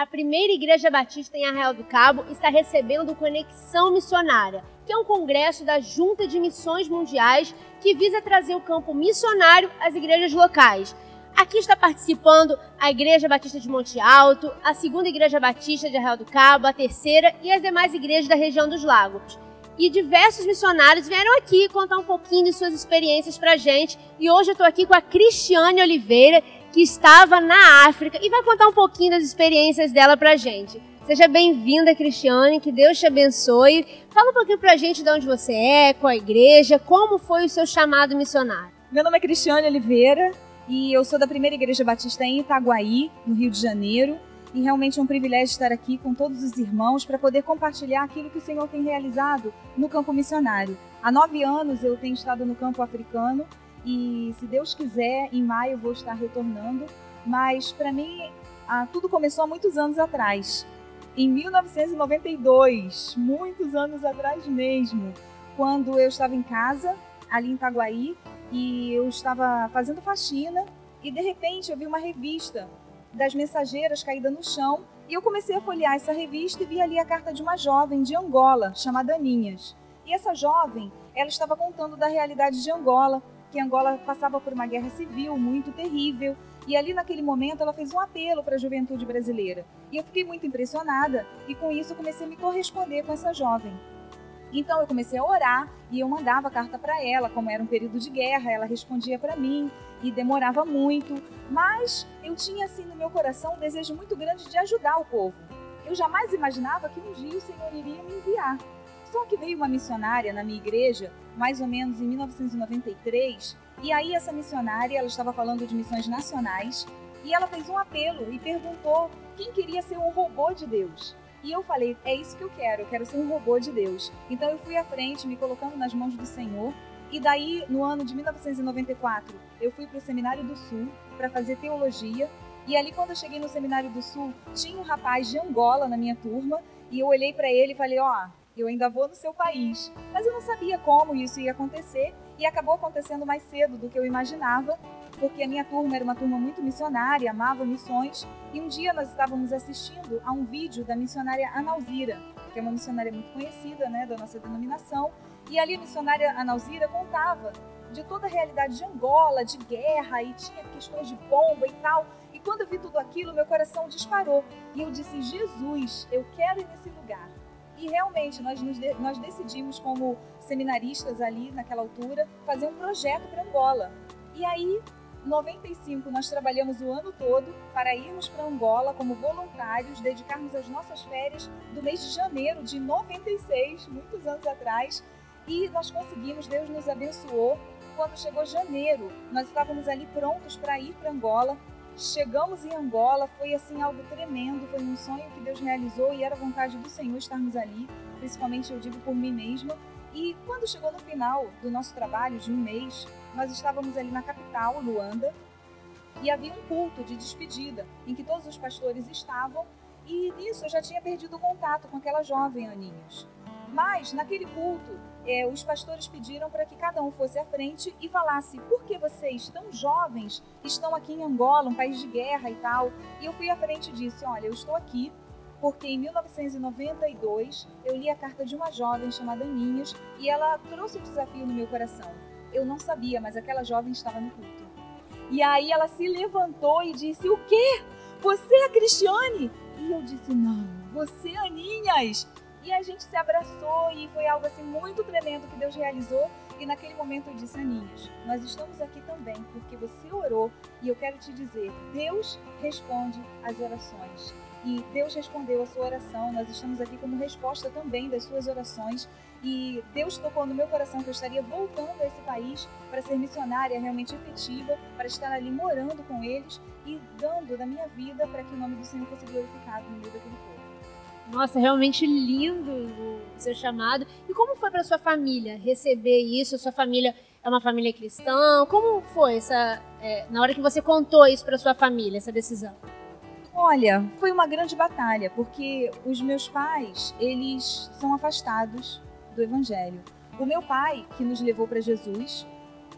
a primeira Igreja Batista em Arraial do Cabo está recebendo o Conexão Missionária, que é um congresso da Junta de Missões Mundiais que visa trazer o campo missionário às igrejas locais. Aqui está participando a Igreja Batista de Monte Alto, a segunda Igreja Batista de Arraial do Cabo, a terceira e as demais igrejas da região dos Lagos. E diversos missionários vieram aqui contar um pouquinho de suas experiências pra gente. E hoje eu estou aqui com a Cristiane Oliveira, que estava na África e vai contar um pouquinho das experiências dela pra gente. Seja bem-vinda, Cristiane, que Deus te abençoe. Fala um pouquinho pra gente de onde você é, qual a igreja, como foi o seu chamado missionário. Meu nome é Cristiane Oliveira e eu sou da primeira Igreja Batista em Itaguaí, no Rio de Janeiro. E realmente é um privilégio estar aqui com todos os irmãos para poder compartilhar aquilo que o Senhor tem realizado no campo missionário. Há 9 anos eu tenho estado no campo africano e, se Deus quiser, em maio eu vou estar retornando. Mas, para mim, tudo começou há muitos anos atrás. Em 1992, muitos anos atrás mesmo, quando eu estava em casa, ali em Itaguaí, e eu estava fazendo faxina e, de repente, eu vi uma revista das Mensageiras caída no chão, e eu comecei a folhear essa revista e vi ali a carta de uma jovem de Angola, chamada Aninhas. E essa jovem, ela estava contando da realidade de Angola, que Angola passava por uma guerra civil muito terrível, e ali naquele momento ela fez um apelo para a juventude brasileira. E eu fiquei muito impressionada, e com isso eu comecei a me corresponder com essa jovem. Então eu comecei a orar e eu mandava carta para ela, como era um período de guerra, ela respondia para mim e demorava muito, mas eu tinha assim no meu coração um desejo muito grande de ajudar o povo. Eu jamais imaginava que um dia o Senhor iria me enviar. Só que veio uma missionária na minha igreja, mais ou menos em 1993, e aí essa missionária, ela estava falando de missões nacionais, e ela fez um apelo e perguntou quem queria ser um robô de Deus. E eu falei, é isso que eu quero ser um robô de Deus. Então eu fui à frente, me colocando nas mãos do Senhor. E daí, no ano de 1994, eu fui para o Seminário do Sul para fazer teologia. E ali, quando eu cheguei no Seminário do Sul, tinha um rapaz de Angola na minha turma. E eu olhei para ele e falei, eu ainda vou no seu país. Mas eu não sabia como isso ia acontecer. E acabou acontecendo mais cedo do que eu imaginava, porque a minha turma era uma turma muito missionária, amava missões. E um dia nós estávamos assistindo a um vídeo da missionária Analzira, que é uma missionária muito conhecida, da nossa denominação. E ali a missionária Analzira contava de toda a realidade de Angola, de guerra, e tinha questões de bomba e tal. E quando eu vi tudo aquilo, meu coração disparou. E eu disse, Jesus, eu quero ir nesse lugar. E realmente nós decidimos, como seminaristas ali naquela altura, fazer um projeto para Angola. E aí, em 95, nós trabalhamos o ano todo para irmos para Angola como voluntários, dedicarmos as nossas férias do mês de janeiro de 96, muitos anos atrás. E nós conseguimos, Deus nos abençoou. Quando chegou janeiro, nós estávamos ali prontos para ir para Angola. Chegamos em Angola, foi assim algo tremendo, foi um sonho que Deus realizou e era vontade do Senhor estarmos ali, principalmente eu digo por mim mesma. E quando chegou no final do nosso trabalho de um mês, nós estávamos ali na capital, Luanda, e havia um culto de despedida em que todos os pastores estavam, e nisso eu já tinha perdido o contato com aquela jovem Aninhas. Mas naquele culto, os pastores pediram para que cada um fosse à frente e falasse por que vocês, tão jovens, estão aqui em Angola, um país de guerra e tal. E eu fui à frente e disse, olha, eu estou aqui porque em 1992 eu li a carta de uma jovem chamada Aninhas e ela trouxe um desafio no meu coração. Eu não sabia, mas aquela jovem estava no culto. E aí ela se levantou e disse, o quê? Você é a Cristiane? E eu disse, não, você é Aninhas. E a gente se abraçou e foi algo assim muito tremendo que Deus realizou. E naquele momento eu disse, Aninhas, nós estamos aqui também porque você orou. E eu quero te dizer, Deus responde às orações. E Deus respondeu a sua oração. Nós estamos aqui como resposta também das suas orações. E Deus tocou no meu coração que eu estaria voltando a esse país para ser missionária realmente efetiva, para estar ali morando com eles e dando da minha vida para que o nome do Senhor fosse glorificado no meio daquele povo. Nossa, realmente lindo o seu chamado. E como foi para sua família receber isso? Sua família é uma família cristã? Como foi na hora que você contou isso para sua família, essa decisão? Olha, foi uma grande batalha, porque os meus pais, eles são afastados do Evangelho. O meu pai, que nos levou para Jesus,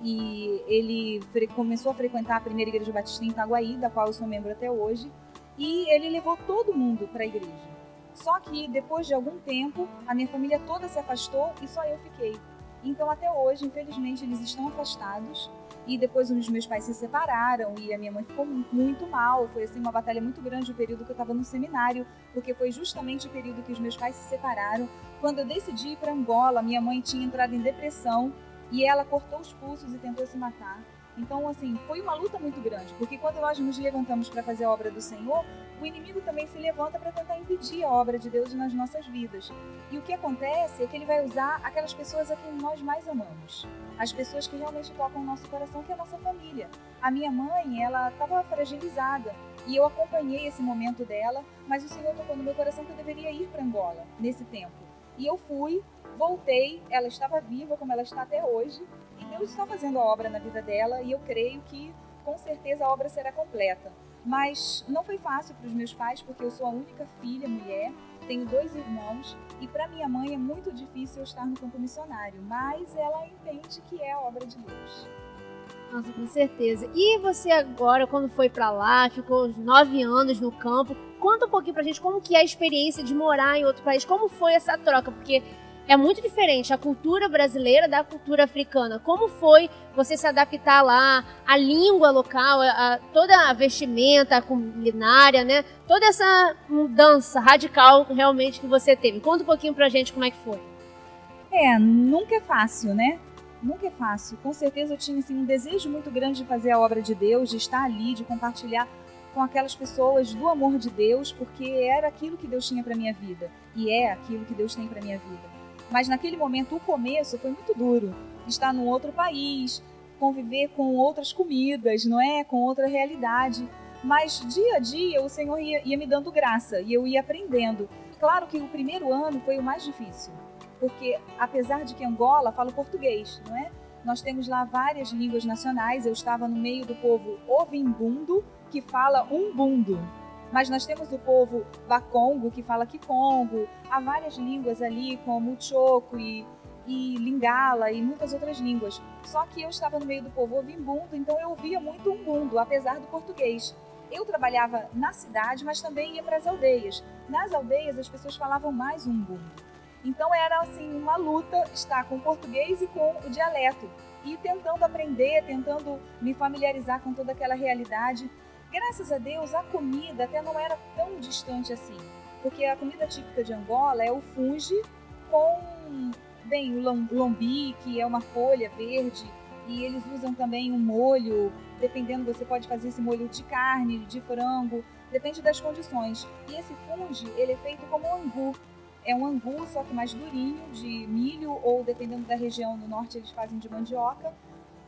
e ele começou a frequentar a primeira Igreja Batista em Itaguaí, da qual eu sou membro até hoje, e ele levou todo mundo para a igreja. Só que depois de algum tempo, a minha família toda se afastou e só eu fiquei. Então até hoje, infelizmente, eles estão afastados. E depois os meus pais se separaram e a minha mãe ficou muito mal. Foi assim uma batalha muito grande o período que eu estava no seminário, porque foi justamente o período que os meus pais se separaram. Quando eu decidi ir para Angola, minha mãe tinha entrado em depressão e ela cortou os pulsos e tentou se matar. Então, assim, foi uma luta muito grande, porque quando nós nos levantamos para fazer a obra do Senhor, o inimigo também se levanta para tentar impedir a obra de Deus nas nossas vidas. E o que acontece é que ele vai usar aquelas pessoas a quem nós mais amamos, as pessoas que realmente tocam o nosso coração, que é a nossa família. A minha mãe, ela estava fragilizada e eu acompanhei esse momento dela, mas o Senhor tocou no meu coração que eu deveria ir para Angola nesse tempo. E eu fui, voltei, ela estava viva como ela está até hoje, e Deus está fazendo a obra na vida dela e eu creio que com certeza a obra será completa. Mas não foi fácil para os meus pais, porque eu sou a única filha mulher, tenho 2 irmãos e para minha mãe é muito difícil eu estar no campo missionário, mas ela entende que é a obra de Deus. Nossa, com certeza. E você agora, quando foi para lá, ficou 9 anos no campo, conta um pouquinho pra gente como que é a experiência de morar em outro país, como foi essa troca, porque é muito diferente a cultura brasileira da cultura africana. Como foi você se adaptar lá, a língua local, toda a vestimenta, a culinária, né? Toda essa mudança radical realmente que você teve. Conta um pouquinho pra gente como é que foi. Nunca é fácil, né? Nunca é fácil. Com certeza eu tinha assim, um desejo muito grande de fazer a obra de Deus, de estar ali, de compartilhar com aquelas pessoas do amor de Deus, porque era aquilo que Deus tinha para minha vida e é aquilo que Deus tem para minha vida. Mas naquele momento, o começo foi muito duro. Estar num outro país, conviver com outras comidas, não é? Com outra realidade. Mas dia a dia o Senhor ia me dando graça e eu ia aprendendo. Claro que o primeiro ano foi o mais difícil, porque apesar de que Angola fala português, não é? Nós temos lá várias línguas nacionais. Eu estava no meio do povo ovimbundo, que fala umbundo. Mas nós temos o povo bakongo, que fala kikongo. Há várias línguas ali, como choco e lingala e muitas outras línguas. Só que eu estava no meio do povo ovimbundo, então eu ouvia muito umbundo, apesar do português. Eu trabalhava na cidade, mas também ia para as aldeias. Nas aldeias, as pessoas falavam mais umbundo. Então era assim uma luta estar com o português e com o dialeto. E tentando aprender, tentando me familiarizar com toda aquela realidade. Graças a Deus, a comida até não era tão distante assim, porque a comida típica de Angola é o fungi com, o lombi, que é uma folha verde, e eles usam também um molho, dependendo, você pode fazer esse molho de carne, de frango, depende das condições. E esse fungi, ele é feito como um angu. É um angu, só que mais durinho, de milho, ou dependendo da região, no norte eles fazem de mandioca.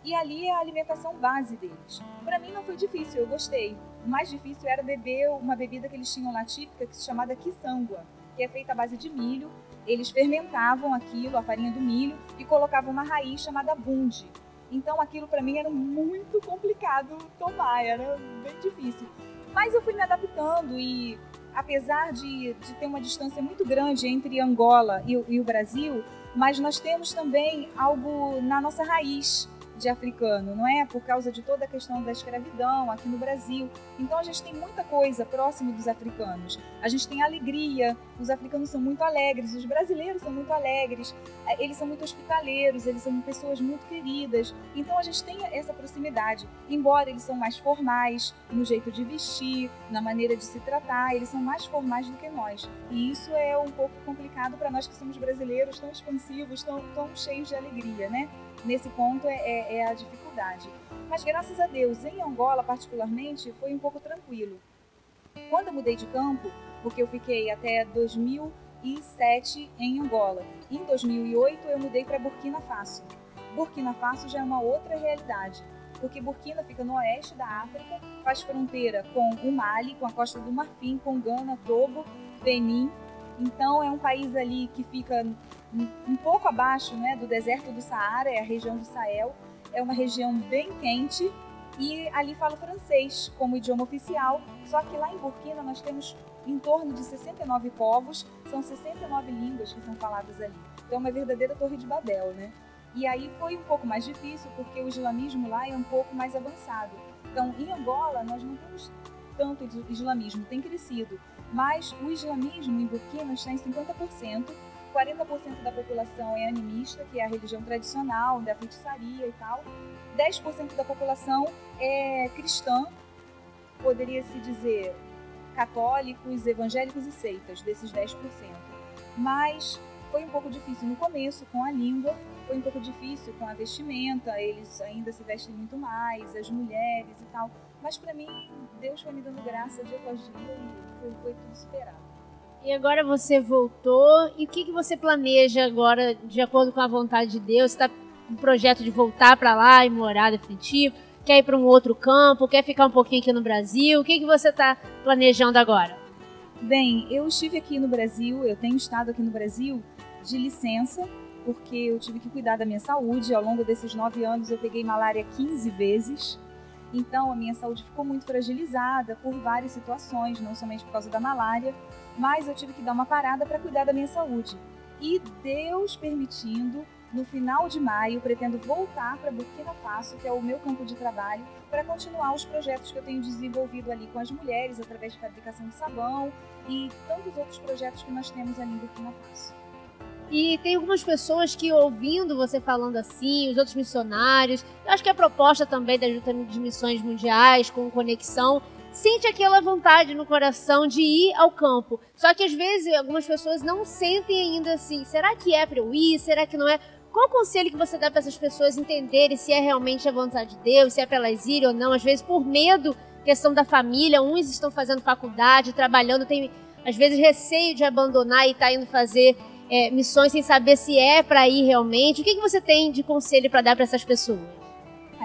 E ali é a alimentação base deles. Para mim não foi difícil, eu gostei. O mais difícil era beber uma bebida que eles tinham lá típica, que se chamada quiçangua, que é feita à base de milho. Eles fermentavam aquilo, a farinha do milho, e colocavam uma raiz chamada bunde. Então aquilo para mim era muito complicado tomar, era bem difícil. Mas eu fui me adaptando e apesar de ter uma distância muito grande entre Angola e o Brasil, mas nós temos também algo na nossa raiz de africano, não é? Por causa de toda a questão da escravidão aqui no Brasil. Então a gente tem muita coisa próximo dos africanos. A gente tem alegria, os africanos são muito alegres, os brasileiros são muito alegres, eles são muito hospitaleiros, eles são pessoas muito queridas. Então a gente tem essa proximidade. Embora eles são mais formais no jeito de vestir, na maneira de se tratar, eles são mais formais do que nós. E isso é um pouco complicado para nós que somos brasileiros, tão expansivos, tão cheios de alegria, né? Nesse ponto é a dificuldade. Mas graças a Deus, em Angola particularmente, foi um pouco tranquilo. Quando eu mudei de campo, porque eu fiquei até 2007 em Angola, em 2008 eu mudei para Burkina Faso. Burkina Faso já é uma outra realidade, porque Burkina fica no oeste da África, faz fronteira com o Mali, com a Costa do Marfim, com Gana, Togo, Benin. Então é um país ali que fica um pouco abaixo, né, do deserto do Saara, é a região do Sahel. É uma região bem quente e ali fala francês como idioma oficial. Só que lá em Burkina nós temos em torno de 69 povos, são 69 línguas que são faladas ali. Então é uma verdadeira Torre de Babel, né? E aí foi um pouco mais difícil porque o islamismo lá é um pouco mais avançado. Então em Angola nós não temos tanto o islamismo tem crescido, mas o islamismo em Burkina está em 50%, 40% da população é animista, que é a religião tradicional, da feitiçaria e tal, 10% da população é cristã, poderia-se dizer católicos, evangélicos e seitas, desses 10%. Mas foi um pouco difícil no começo com a língua, foi um pouco difícil com a vestimenta, eles ainda se vestem muito mais, as mulheres e tal. Mas para mim, Deus foi me dando graça dia após dia e foi tudo superado. E agora você voltou, e o que você planeja agora, de acordo com a vontade de Deus? Você está com um projeto de voltar para lá e morar definitivo? Quer ir para um outro campo? Quer ficar um pouquinho aqui no Brasil? O que você está planejando agora? Bem, eu estive aqui no Brasil, eu tenho estado aqui no Brasil de licença, porque eu tive que cuidar da minha saúde. Ao longo desses 9 anos eu peguei malária 15 vezes, então a minha saúde ficou muito fragilizada por várias situações, não somente por causa da malária, mas eu tive que dar uma parada para cuidar da minha saúde. E Deus permitindo, no final de maio, pretendo voltar para Burkina Faso, que é o meu campo de trabalho, para continuar os projetos que eu tenho desenvolvido ali com as mulheres, através de fabricação de sabão e tantos outros projetos que nós temos ali em Burkina Faso. E tem algumas pessoas que, ouvindo você falando assim, os outros missionários, eu acho que a proposta também da Junta de Missões Mundiais, com conexão, sente aquela vontade no coração de ir ao campo. Só que às vezes algumas pessoas não sentem ainda assim, será que é para eu ir? Será que não é? Qual o conselho que você dá para essas pessoas entenderem se é realmente a vontade de Deus, se é para elas irem ou não? Às vezes por medo, questão da família, uns estão fazendo faculdade, trabalhando, tem às vezes receio de abandonar e estar indo fazer missões sem saber se é para ir realmente. O que você tem de conselho para dar para essas pessoas?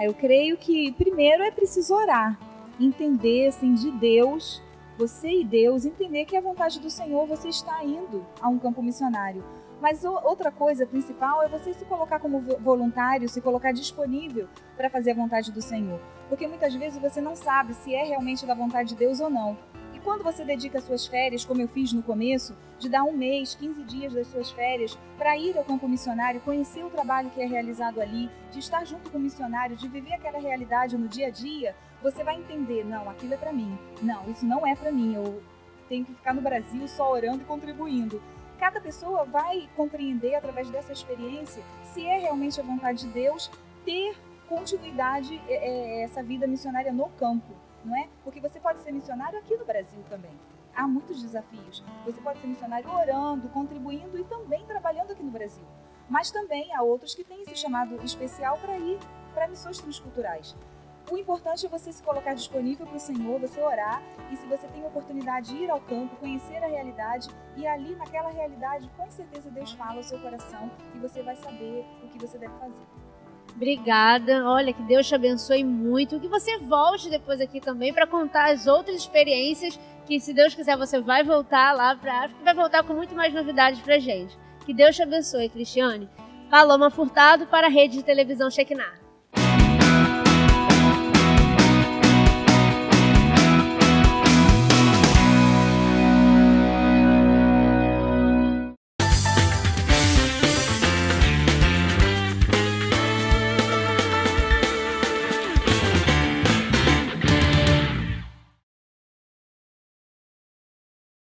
Eu creio que primeiro é preciso orar, entender assim, de Deus, você e Deus, entender que é a vontade do Senhor, você está indo a um campo missionário. Mas outra coisa principal é você se colocar como voluntário, se colocar disponível para fazer a vontade do Senhor. Porque muitas vezes você não sabe se é realmente da vontade de Deus ou não. E quando você dedica suas férias, como eu fiz no começo, de dar 1 mês, 15 dias das suas férias para ir ao campo missionário, conhecer o trabalho que é realizado ali, de estar junto com o missionário, de viver aquela realidade no dia a dia, você vai entender, não, aquilo é para mim. Não, isso não é para mim, eu tenho que ficar no Brasil só orando e contribuindo. Cada pessoa vai compreender através dessa experiência se é realmente a vontade de Deus ter continuidade essa vida missionária no campo, não é? Porque você pode ser missionário aqui no Brasil também. Há muitos desafios. Você pode ser missionário orando, contribuindo e também trabalhando aqui no Brasil. Mas também há outros que têm esse chamado especial para ir para missões transculturais. O importante é você se colocar disponível para o Senhor, você orar, e se você tem a oportunidade de ir ao campo, conhecer a realidade, e ali naquela realidade, com certeza Deus fala ao seu coração e você vai saber o que você deve fazer. Obrigada, olha, que Deus te abençoe muito, que você volte depois aqui também para contar as outras experiências, que se Deus quiser você vai voltar lá para África, vai voltar com muito mais novidades pra gente. Que Deus te abençoe, Cristiane. Paloma Furtado para a Rede de Televisão Shekinah.